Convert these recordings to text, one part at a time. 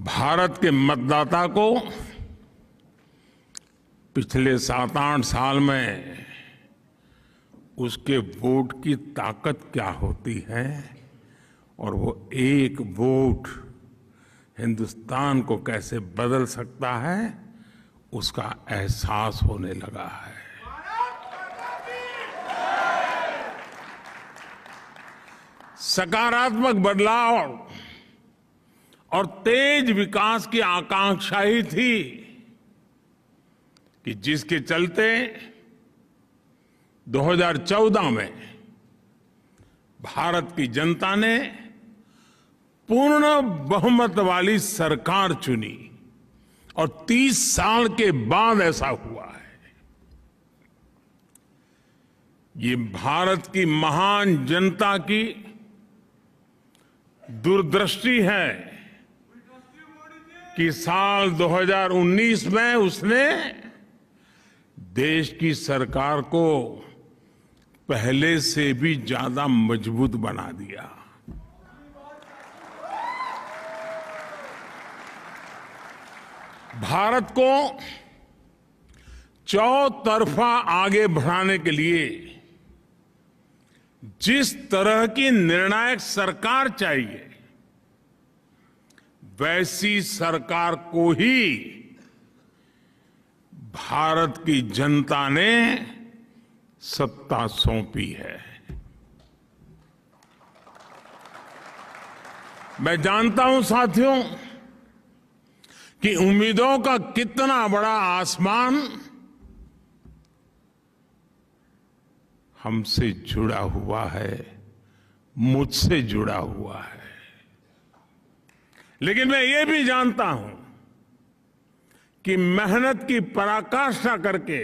भारत के मतदाता को पिछले 7-8 साल में उसके वोट की ताकत क्या होती है और वो एक वोट हिंदुस्तान को कैसे बदल सकता है, उसका एहसास होने लगा है। सकारात्मक बदलाव और तेज विकास की आकांक्षा ही थी कि जिसके चलते 2014 में भारत की जनता ने पूर्ण बहुमत वाली सरकार चुनी और 30 साल के बाद ऐसा हुआ है। ये भारत की महान जनता की दूरदृष्टि है कि साल 2019 में उसने देश की सरकार को पहले से भी ज्यादा मजबूत बना दिया। भारत को चौतरफा आगे बढ़ाने के लिए जिस तरह की निर्णायक सरकार चाहिए, वैसी सरकार को ही भारत की जनता ने सत्ता सौंपी है। मैं जानता हूं साथियों कि उम्मीदों का कितना बड़ा आसमान हमसे जुड़ा हुआ है, मुझसे जुड़ा हुआ है। लेकिन मैं ये भी जानता हूं कि मेहनत की पराकाष्ठा करके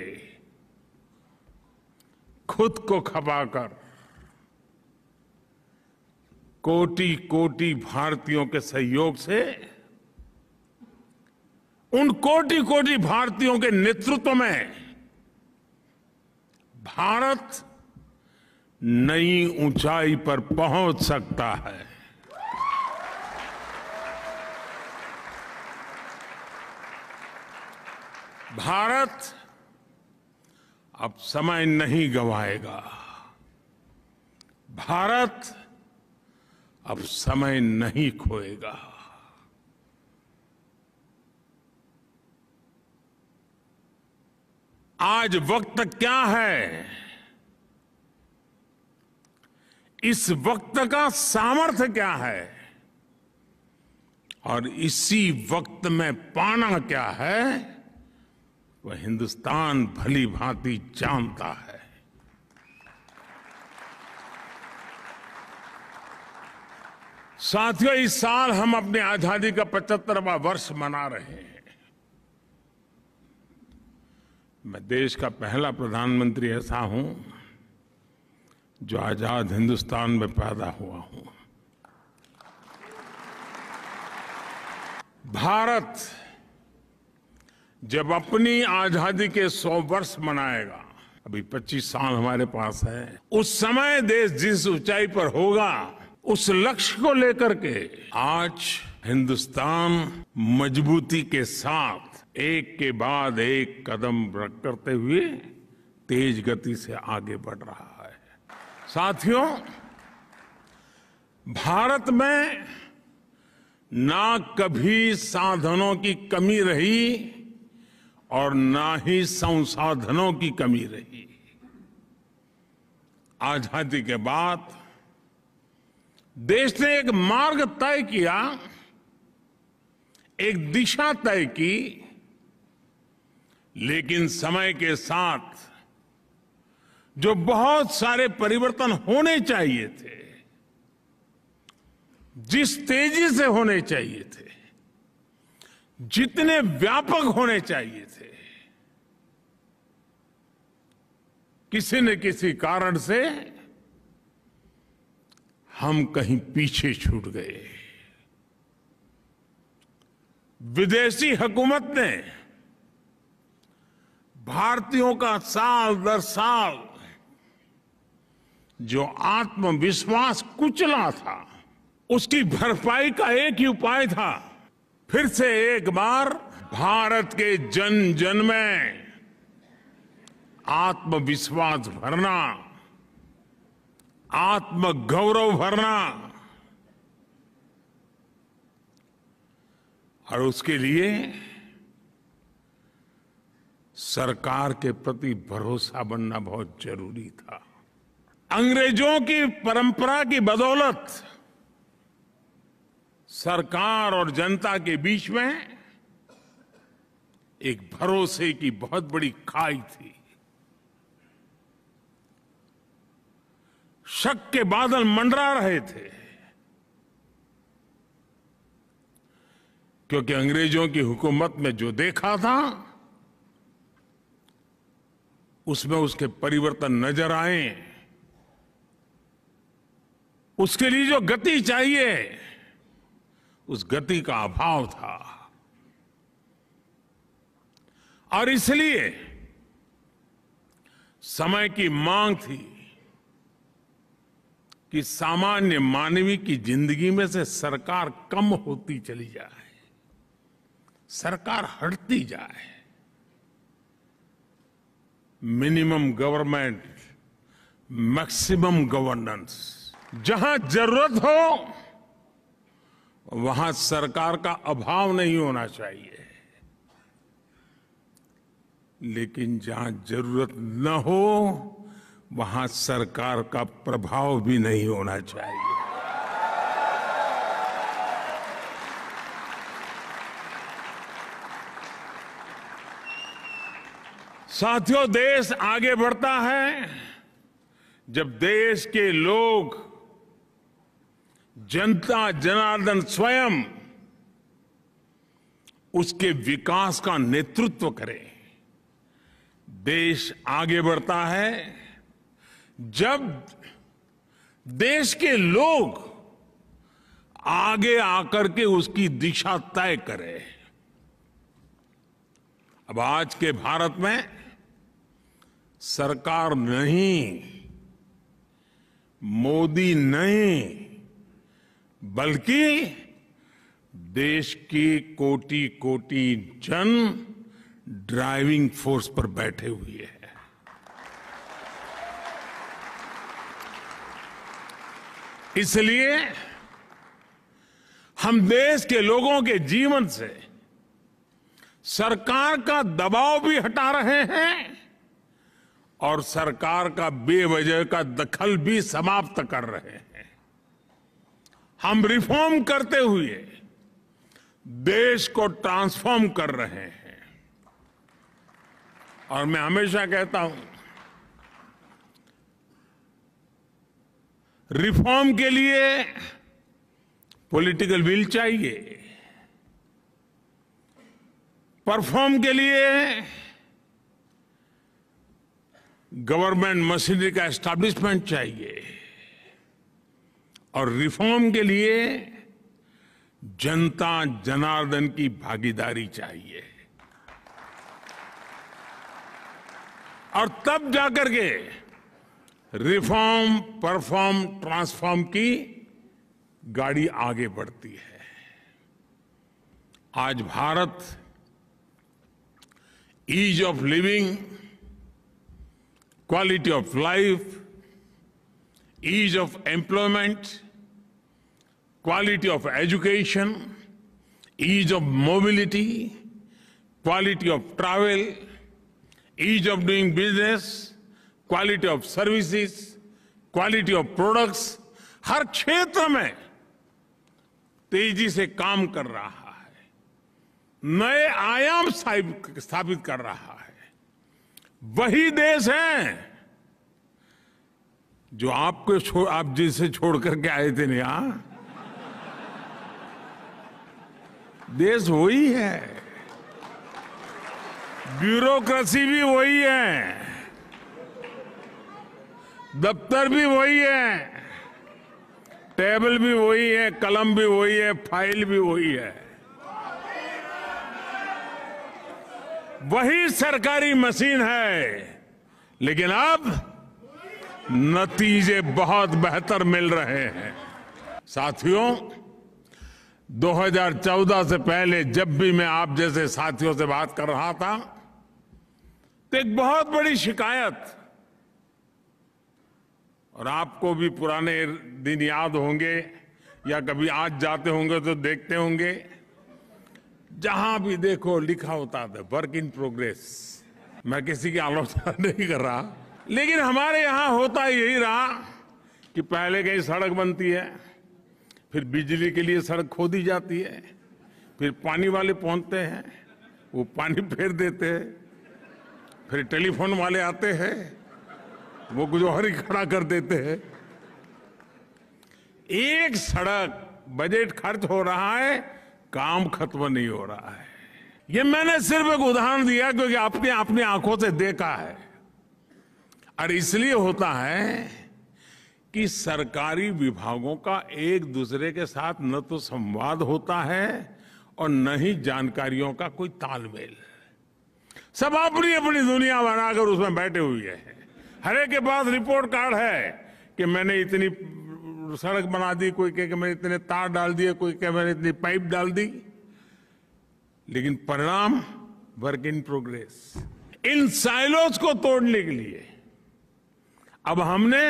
खुद को खपाकर कोटि कोटि भारतीयों के सहयोग से, उन कोटि कोटि भारतीयों के नेतृत्व में भारत नई ऊंचाई पर पहुंच सकता है। भारत अब समय नहीं गंवाएगा। भारत अब समय नहीं खोएगा। आज वक्त क्या है, इस वक्त का सामर्थ्य क्या है और इसी वक्त में पाना क्या है, वह हिंदुस्तान भली भांति जानता है। साथियों, इस साल हम अपनी आजादी का 75वां वर्ष मना रहे हैं। मैं देश का पहला प्रधानमंत्री ऐसा हूं जो आजाद हिंदुस्तान में पैदा हुआ हूं। भारत जब अपनी आजादी के 100 वर्ष मनाएगा, अभी 25 साल हमारे पास है, उस समय देश जिस ऊंचाई पर होगा, उस लक्ष्य को लेकर के आज हिंदुस्तान मजबूती के साथ एक के बाद एक कदम करते हुए तेज गति से आगे बढ़ रहा है। साथियों, भारत में ना कभी साधनों की कमी रही और ना ही संसाधनों की कमी रही। आजादी के बाद देश ने एक मार्ग तय किया, एक दिशा तय की, लेकिन समय के साथ जो बहुत सारे परिवर्तन होने चाहिए थे, जिस तेजी से होने चाहिए थे, जितने व्यापक होने चाहिए थे, किसी न किसी कारण से हम कहीं पीछे छूट गए। विदेशी हुकूमत ने भारतीयों का साल दर साल जो आत्मविश्वास कुचला था, उसकी भरपाई का एक ही उपाय था फिर से एक बार भारत के जन जन में आत्मविश्वास भरना, आत्मगौरव भरना, और उसके लिए सरकार के प्रति भरोसा बनना बहुत जरूरी था। अंग्रेजों की परंपरा की बदौलत सरकार और जनता के बीच में एक भरोसे की बहुत बड़ी खाई थी। शक के बादल मंडरा रहे थे, क्योंकि अंग्रेजों की हुकूमत में जो देखा था उसमें उसके परिवर्तन नजर आए। उसके लिए जो गति चाहिए उस गति का अभाव था, और इसलिए समय की मांग थी कि सामान्य मानवीय की जिंदगी में से सरकार कम होती चली जाए, सरकार हटती जाए। Minimum government, maximum governance. जहां जरूरत हो वहां सरकार का अभाव नहीं होना चाहिए, लेकिन जहां जरूरत न हो वहां सरकार का प्रभाव भी नहीं होना चाहिए। साथियों, देश आगे बढ़ता है जब देश के लोग, जनता जनार्दन स्वयं उसके विकास का नेतृत्व करे। देश आगे बढ़ता है जब देश के लोग आगे आकर के उसकी दिशा तय करें। अब आज के भारत में सरकार नहीं, मोदी नहीं, बल्कि देश की कोटि कोटि जन ड्राइविंग फोर्स पर बैठे हुए हैं। इसलिए हम देश के लोगों के जीवन से सरकार का दबाव भी हटा रहे हैं और सरकार का बेवजह का दखल भी समाप्त कर रहे हैं। हम रिफॉर्म करते हुए देश को ट्रांसफॉर्म कर रहे हैं। और मैं हमेशा कहता हूं, रिफॉर्म के लिए पॉलिटिकल विल चाहिए, परफॉर्म के लिए गवर्नमेंट मशीनरी का एस्टैब्लिशमेंट चाहिए, और रिफॉर्म के लिए जनता जनार्दन की भागीदारी चाहिए। और तब जाकर के रिफॉर्म, परफॉर्म, ट्रांसफॉर्म की गाड़ी आगे बढ़ती है। आज Bharat ease of living, quality of life, ease of employment, quality of education, ease of mobility, quality of travel, ease of doing business, quality of services, quality of products, हर क्षेत्र में तेजी से काम कर रहा है, नए आयाम स्थापित कर रहा है। वही देश है जो आप जिसे छोड़ करके आए थे ना, देश वही है, ब्यूरोक्रेसी भी वही है, दफ्तर भी वही है, टेबल भी वही है, कलम भी वही है, फाइल भी वही है। वही सरकारी मशीन है, लेकिन अब नतीजे बहुत बेहतर मिल रहे हैं। साथियों, 2014 से पहले जब भी मैं आप जैसे साथियों से बात कर रहा था तो एक बहुत बड़ी शिकायत, और आपको भी पुराने दिन याद होंगे या कभी आज जाते होंगे तो देखते होंगे, जहां भी देखो लिखा होता था वर्क इन प्रोग्रेस। मैं किसी की आलोचना नहीं कर रहा, लेकिन हमारे यहां होता यही रहा कि पहले कहीं सड़क बनती है, फिर बिजली के लिए सड़क खोदी जाती है, फिर पानी वाले पहुंचते हैं, वो पानी फेर देते हैं, फिर टेलीफोन वाले आते हैं, वो कुछ और ही खड़ा कर देते हैं। एक सड़क बजट खर्च हो रहा है, काम खत्म नहीं हो रहा है। ये मैंने सिर्फ एक उदाहरण दिया क्योंकि आपने अपनी आंखों से देखा है। और इसलिए होता है कि सरकारी विभागों का एक दूसरे के साथ न तो संवाद होता है और न ही जानकारियों का कोई तालमेल। सब अपनी अपनी दुनिया बनाकर उसमें बैठे हुए हैं। हर एक के पास रिपोर्ट कार्ड है कि मैंने इतनी सड़क बना दी, कोई कहे कि मैंने इतने तार डाल दिए, कोई कहे मैंने इतनी पाइप डाल दी, लेकिन परिणाम work in progress. In silos को तोड़ने के लिए अब हमने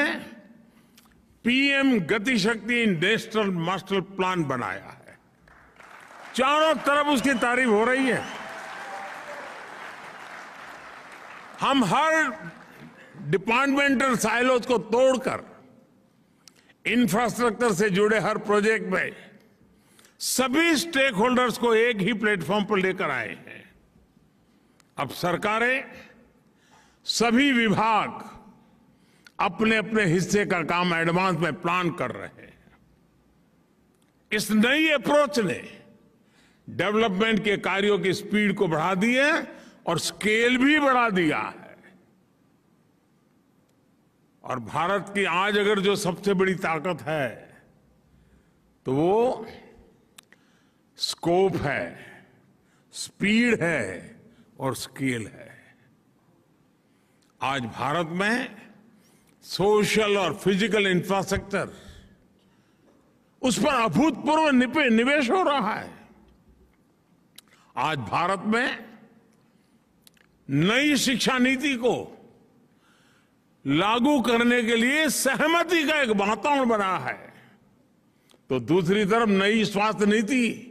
पीएम गति शक्ति नेशनल मास्टर प्लान बनाया है। चारों तरफ उसकी तारीफ हो रही है। हम हर डिपार्टमेंटल साइलोज को तोड़कर इंफ्रास्ट्रक्चर से जुड़े हर प्रोजेक्ट में सभी स्टेक होल्डर्स को एक ही प्लेटफॉर्म पर लेकर आए हैं। अब सरकारें, सभी विभाग अपने अपने हिस्से का काम एडवांस में प्लान कर रहे हैं। इस नई अप्रोच ने डेवलपमेंट के कार्यों की स्पीड को बढ़ा दी है और स्केल भी बढ़ा दिया है। और भारत की आज अगर जो सबसे बड़ी ताकत है तो वो स्कोप है, स्पीड है और स्केल है। आज भारत में सोशल और फिजिकल इंफ्रास्ट्रक्चर, उस पर अभूतपूर्व निवेश हो रहा है। आज भारत में नई शिक्षा नीति को लागू करने के लिए सहमति का एक वातावरण बना है, तो दूसरी तरफ नई स्वास्थ्य नीति,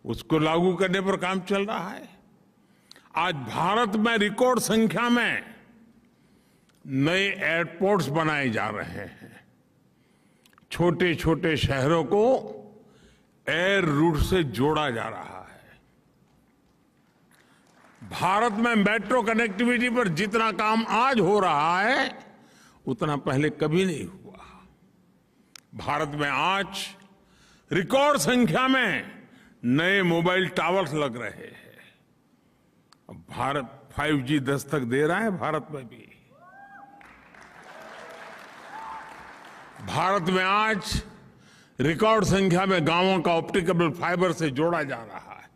उसको लागू करने पर काम चल रहा है। आज भारत में रिकॉर्ड संख्या में नए एयरपोर्ट्स बनाए जा रहे हैं। छोटे छोटे शहरों को एयर रूट से जोड़ा जा रहा है। भारत में मेट्रो कनेक्टिविटी पर जितना काम आज हो रहा है उतना पहले कभी नहीं हुआ। भारत में आज रिकॉर्ड संख्या में नए मोबाइल टावर्स लग रहे हैं। अब भारत 5G दस्तक दे रहा है। भारत में भी, भारत में आज रिकॉर्ड संख्या में गांवों का ऑप्टिकल फाइबर से जोड़ा जा रहा है।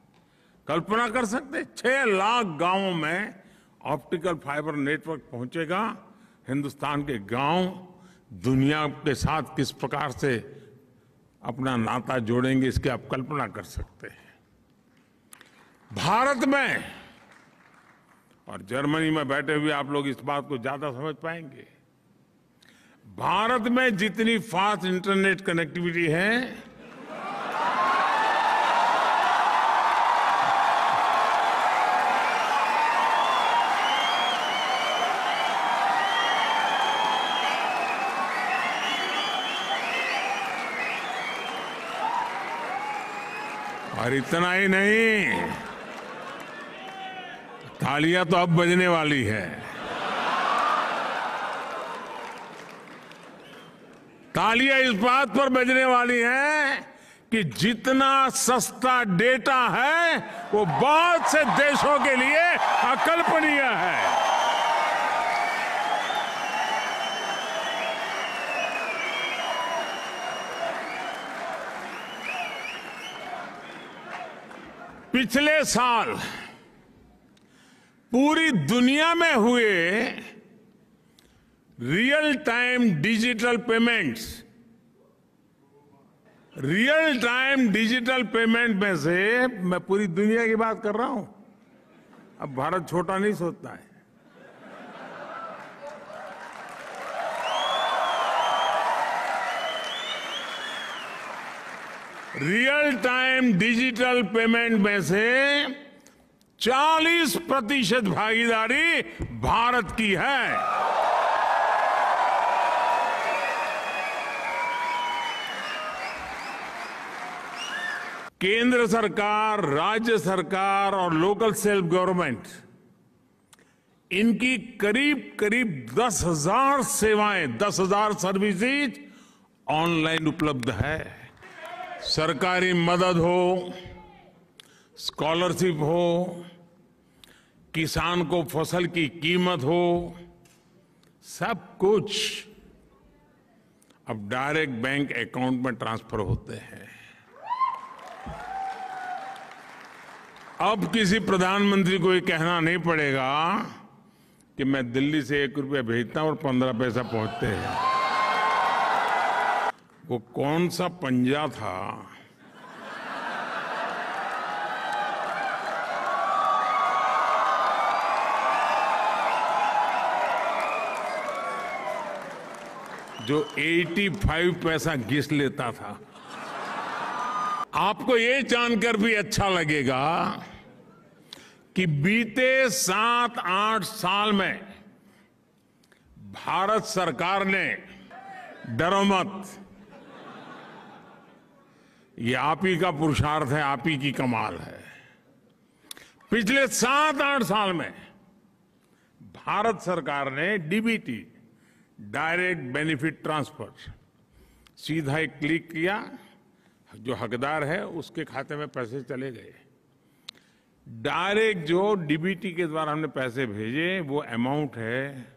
कल्पना कर सकते 6 लाख गांवों में ऑप्टिकल फाइबर नेटवर्क पहुंचेगा। हिंदुस्तान के गांव दुनिया के साथ किस प्रकार से अपना नाता जोड़ेंगे, इसकी आप कल्पना कर सकते हैं। भारत में, और जर्मनी में बैठे हुए आप लोग इस बात को ज्यादा समझ पाएंगे, भारत में जितनी फास्ट इंटरनेट कनेक्टिविटी है, और इतना ही नहीं, तालियां तो अब बजने वाली है। तालियां इस बात पर बजने वाली हैं कि जितना सस्ता डेटा है वो बहुत से देशों के लिए अकल्पनीय है। पिछले साल पूरी दुनिया में हुए real time digital payments real time digital payment में से मैं पूरी दुनिया की बात कर रहा हूं। अब भारत छोटा नहीं सोचता है। रियल टाइम डिजिटल पेमेंट में से 40% भागीदारी भारत की है। केंद्र सरकार, राज्य सरकार और लोकल सेल्फ गवर्नमेंट, इनकी करीब करीब 10,000 सेवाएं, 10,000 सर्विसेज ऑनलाइन उपलब्ध है। सरकारी मदद हो, स्कॉलरशिप हो, किसान को फसल की कीमत हो, सब कुछ अब डायरेक्ट बैंक अकाउंट में ट्रांसफर होते हैं। अब किसी प्रधानमंत्री को ये कहना नहीं पड़ेगा कि मैं दिल्ली से 1 रुपया भेजता हूं और 15 पैसा पहुंचते हैं। वो कौन सा पंजा था जो 85 पैसा घिस लेता था। आपको ये जानकर भी अच्छा लगेगा कि बीते 7-8 साल में भारत सरकार ने, डरो मत, ये आप ही का पुरुषार्थ है, आप ही की कमाल है, पिछले 7-8 साल में भारत सरकार ने डीबीटी, डायरेक्ट बेनिफिट ट्रांसफर, सीधा एक क्लिक किया, जो हकदार है उसके खाते में पैसे चले गए। डायरेक्ट जो डीबीटी के द्वारा हमने पैसे भेजे वो अमाउंट है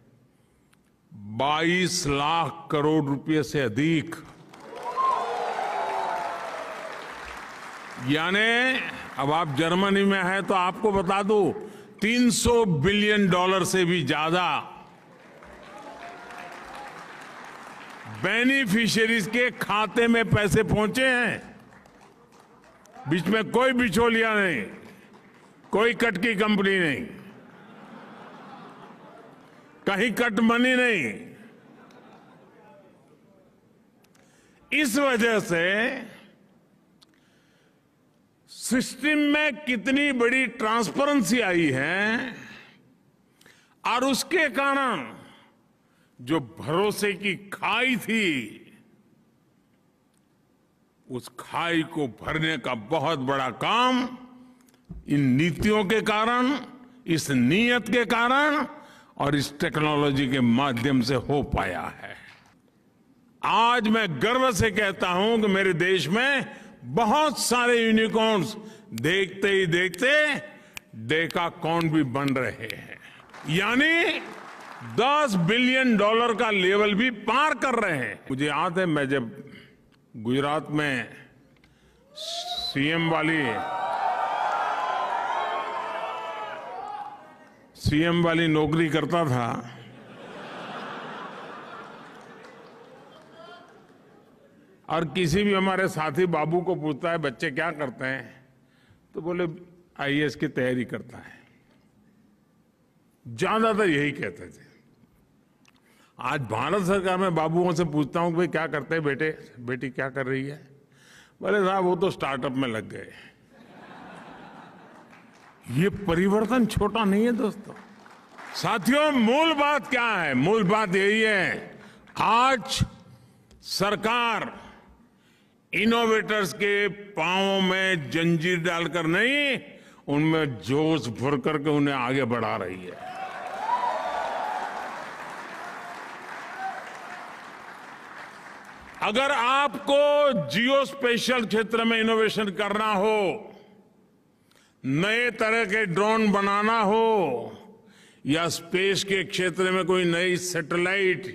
22 लाख करोड़ रुपए से अधिक। यानी अब आप जर्मनी में हैं तो आपको बता दूं, $300 बिलियन से भी ज्यादा बेनिफिशियरीज के खाते में पैसे पहुंचे हैं। बीच में कोई बिचौलिया नहीं, कोई कट की कंपनी नहीं, कहीं कट मनी नहीं। इस वजह से सिस्टम में कितनी बड़ी ट्रांसपेरेंसी आई है और उसके कारण जो भरोसे की खाई थी, उस खाई को भरने का बहुत बड़ा काम इन नीतियों के कारण, इस नीयत के कारण और इस टेक्नोलॉजी के माध्यम से हो पाया है। आज मैं गर्व से कहता हूं कि मेरे देश में बहुत सारे यूनिकॉर्न्स देखते ही देखते डेकाकॉर्न भी बन रहे हैं, यानी $10 बिलियन का लेवल भी पार कर रहे हैं। मुझे याद है, मैं जब गुजरात में सीएम वाली नौकरी करता था, और किसी भी हमारे साथी बाबू को पूछता है बच्चे क्या करते हैं, तो बोले आईएएस की तैयारी करता है। ज्यादातर यही कहते थे। आज भारत सरकार में बाबुओं से पूछता हूं कि भाई क्या करते हैं बेटे, बेटी क्या कर रही है, बोले साहब वो तो स्टार्टअप में लग गए। ये परिवर्तन छोटा नहीं है दोस्तों। साथियों, मूल बात क्या है? मूल बात यही है, आज सरकार इनोवेटर्स के पांवों में जंजीर डालकर नहीं, उनमें जोश भर करके उन्हें आगे बढ़ा रही है। अगर आपको जियो स्पेशल क्षेत्र में इनोवेशन करना हो, नए तरह के ड्रोन बनाना हो, या स्पेस के क्षेत्र में कोई नई सैटेलाइट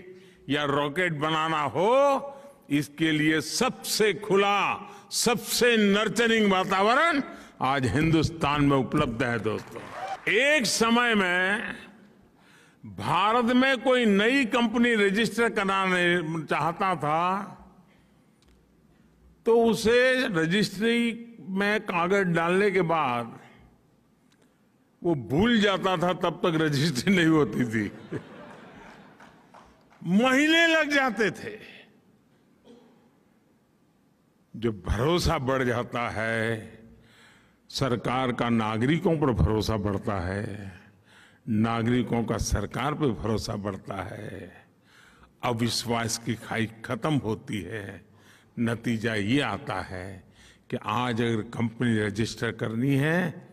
या रॉकेट बनाना हो, इसके लिए सबसे खुला, सबसे नर्चरिंग वातावरण आज हिंदुस्तान में उपलब्ध है दोस्तों। एक समय में भारत में कोई नई कंपनी रजिस्टर कराने चाहता था तो उसे रजिस्ट्री में कागज डालने के बाद वो भूल जाता था, तब तक रजिस्ट्री नहीं होती थी। महीने लग जाते थे। जब भरोसा बढ़ जाता है, सरकार का नागरिकों पर भरोसा बढ़ता है, नागरिकों का सरकार पर भरोसा बढ़ता है, अविश्वास की खाई खत्म होती है। नतीजा ये आता है कि आज अगर कंपनी रजिस्टर करनी है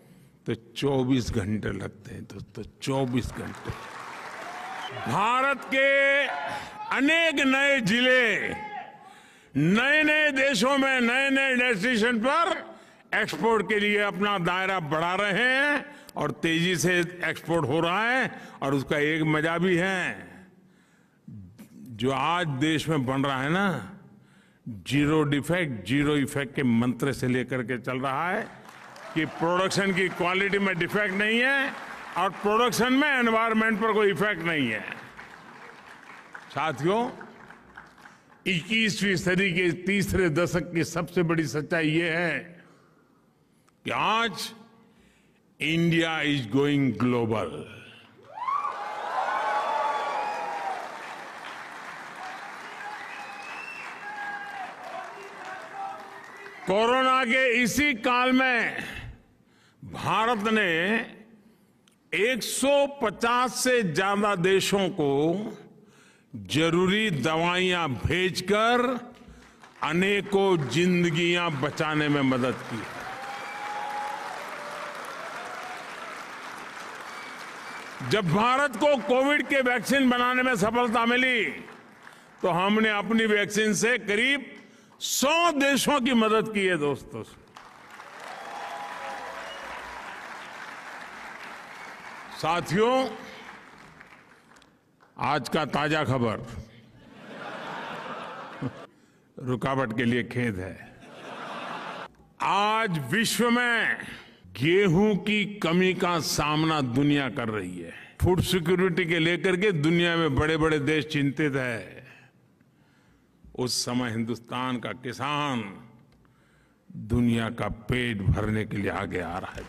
तो 24 घंटे लगते हैं दोस्तों, 24 घंटे। भारत के अनेक नए जिले नए नए देशों में नए नए डेस्टिनेशन पर एक्सपोर्ट के लिए अपना दायरा बढ़ा रहे हैं और तेजी से एक्सपोर्ट हो रहा है। और उसका एक मजा भी है, जो आज देश में बन रहा है ना, जीरो डिफेक्ट जीरो इफेक्ट के मंत्र से लेकर के चल रहा है कि प्रोडक्शन की क्वालिटी में डिफेक्ट नहीं है और प्रोडक्शन में एनवायरनमेंट पर कोई इफेक्ट नहीं है। साथियों, 21वीं सदी के तीसरे दशक की सबसे बड़ी सच्चाई ये है कि आज India is going global. Corona के इसी काल में भारत ने 150 से ज्यादा देशों को जरूरी दवाइयां भेजकर अनेकों जिंदगियां बचाने में मदद की। जब भारत को कोविड के वैक्सीन बनाने में सफलता मिली तो हमने अपनी वैक्सीन से करीब 100 देशों की मदद की है दोस्तों। साथियों, आज का ताजा खबर, रुकावट के लिए खेद है, आज विश्व में गेहूं की कमी का सामना दुनिया कर रही है। फूड सिक्योरिटी के लेकर के दुनिया में बड़े बड़े देश चिंतित है। उस समय हिंदुस्तान का किसान दुनिया का पेट भरने के लिए आगे आ रहा है।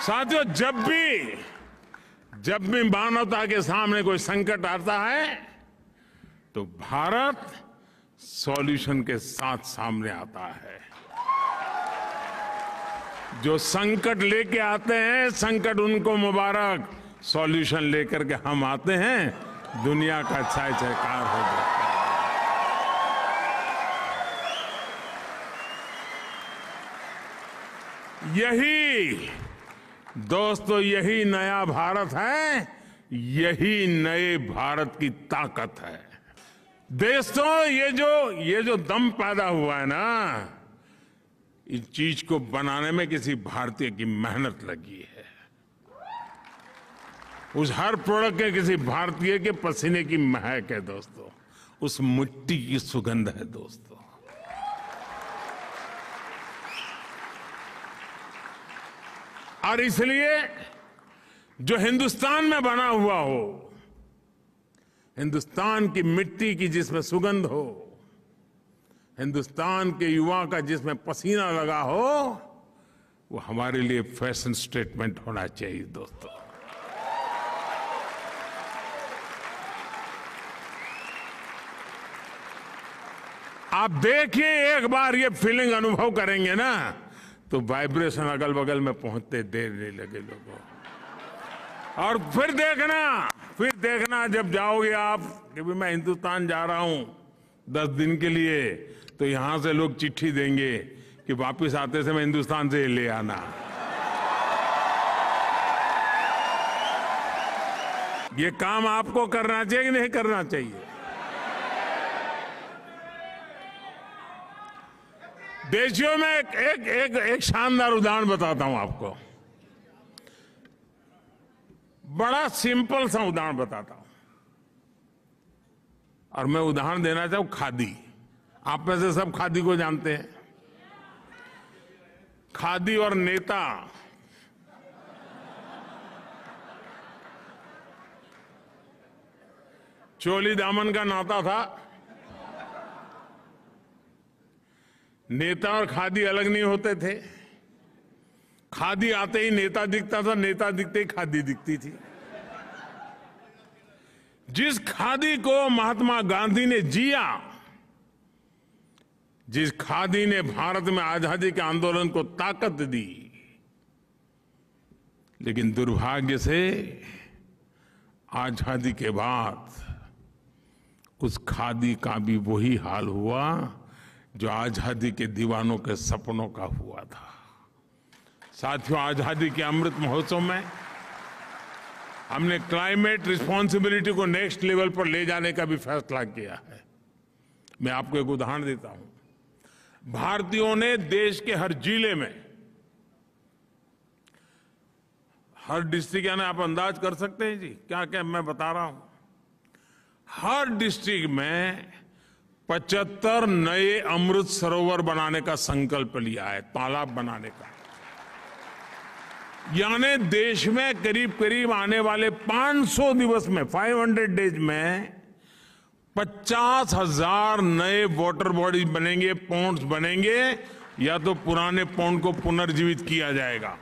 साथियों, जब भी मानवता के सामने कोई संकट आता है तो भारत सॉल्यूशन के साथ सामने आता है। जो संकट लेके आते हैं, संकट उनको मुबारक, सॉल्यूशन लेकर के हम आते हैं, दुनिया का छाय छायकार हो जाता है। यही दोस्तों, यही नया भारत है, यही नए भारत की ताकत है। दोस्तों, ये जो दम पैदा हुआ है ना, इस चीज को बनाने में किसी भारतीय की मेहनत लगी है। उस हर प्रोडक्ट के किसी भारतीय के पसीने की महक है दोस्तों, उस मिट्टी की सुगंध है दोस्तों। और इसलिए जो हिंदुस्तान में बना हुआ हो, हिंदुस्तान की मिट्टी की जिसमें सुगंध हो, हिंदुस्तान के युवा का जिसमें पसीना लगा हो, वो हमारे लिए फैशन स्टेटमेंट होना चाहिए दोस्तों। आप देखिए, एक बार ये फीलिंग अनुभव करेंगे ना तो वाइब्रेशन अगल बगल में पहुंचते देर नहीं लगे लोगों। और फिर देखना जब जाओगे आप कि मैं हिंदुस्तान जा रहा हूं 10 दिन के लिए, तो यहां से लोग चिट्ठी देंगे कि वापस आते समय हिंदुस्तान से ले आना। ये काम आपको करना चाहिए कि नहीं करना चाहिए? देशियों में एक शानदार उदाहरण बताता हूं आपको, बड़ा सिंपल सा उदाहरण बताता हूं। और मैं उदाहरण देना चाहूं खादी। आप में से सब खादी को जानते हैं। खादी और नेता, चोली दामन का नाता था। नेता और खादी अलग नहीं होते थे। खादी आते ही नेता दिखता था, नेता दिखते ही खादी दिखती थी। जिस खादी को महात्मा गांधी ने जिया, जिस खादी ने भारत में आजादी के आंदोलन को ताकत दी, लेकिन दुर्भाग्य से आजादी के बाद उस खादी का भी वही हाल हुआ जो आजादी के दीवानों के सपनों का हुआ था। साथियों, आजादी के अमृत महोत्सव में हमने क्लाइमेट रिस्पॉन्सिबिलिटी को नेक्स्ट लेवल पर ले जाने का भी फैसला किया है। मैं आपको एक उदाहरण देता हूं। भारतीयों ने देश के हर जिले में, हर डिस्ट्रिक्ट, यानी आप अंदाज कर सकते हैं जी क्या क्या मैं बता रहा हूं। हर डिस्ट्रिक्ट में 75 नए अमृत सरोवर बनाने का संकल्प लिया है, तालाब बनाने का। यानी देश में करीब करीब आने वाले 500 दिवस में, 500 डेज में 50,000 नए वाटर बॉडीज बनेंगे, पॉन्ड्स बनेंगे, या तो पुराने पॉन्ड को पुनर्जीवित किया जाएगा।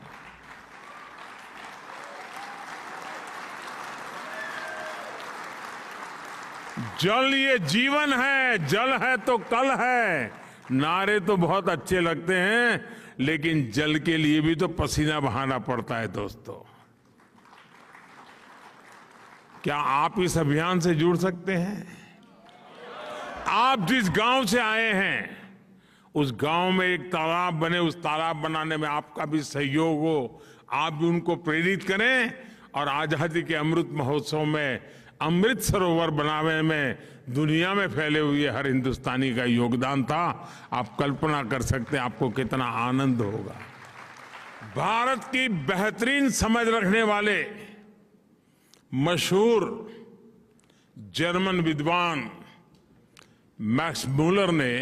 जल ये जीवन है, जल है तो कल है। नारे तो बहुत अच्छे लगते हैं, लेकिन जल के लिए भी तो पसीना बहाना पड़ता है दोस्तों। क्या आप इस अभियान से जुड़ सकते हैं? आप जिस गांव से आए हैं, उस गांव में एक तालाब बने, उस तालाब बनाने में आपका भी सहयोग हो। आप भी उनको प्रेरित करें, और आजादी के अमृत महोत्सव में अमृत सरोवर बनाने में दुनिया में फैले हुए हर हिंदुस्तानी का योगदान था। आप कल्पना कर सकते हैं आपको कितना आनंद होगा। भारत की बेहतरीन समझ रखने वाले मशहूर जर्मन विद्वान मैक्स मूलर ने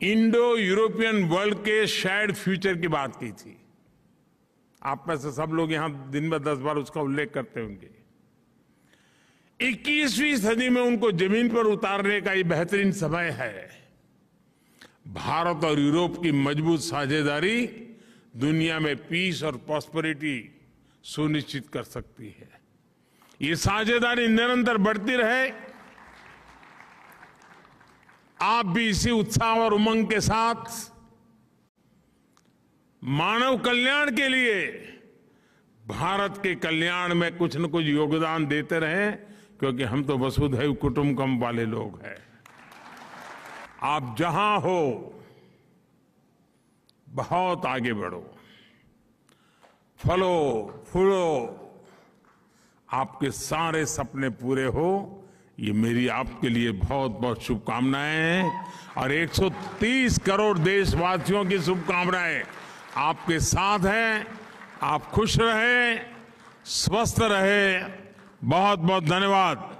इंडो यूरोपियन वर्ल्ड के शेयर्ड फ्यूचर की बात की थी। आप में से सब लोग यहां दिन में 10 बार उसका उल्लेख करते होंगे। 21वीं सदी में उनको जमीन पर उतारने का ये बेहतरीन समय है। भारत और यूरोप की मजबूत साझेदारी दुनिया में पीस और प्रॉस्पेरिटी सुनिश्चित कर सकती है। ये साझेदारी निरंतर बढ़ती रहे। आप भी इसी उत्साह और उमंग के साथ मानव कल्याण के लिए, भारत के कल्याण में कुछ न कुछ योगदान देते रहें, क्योंकि हम तो वसुधैव कुटुंबकम वाले लोग हैं। आप जहां हो, बहुत आगे बढ़ो, फलो फूलो, आपके सारे सपने पूरे हो, ये मेरी आपके लिए बहुत बहुत शुभकामनाएं हैं। और 130 करोड़ देशवासियों की शुभकामनाएं आपके साथ हैं। आप खुश रहें, स्वस्थ रहें। बहुत बहुत धन्यवाद।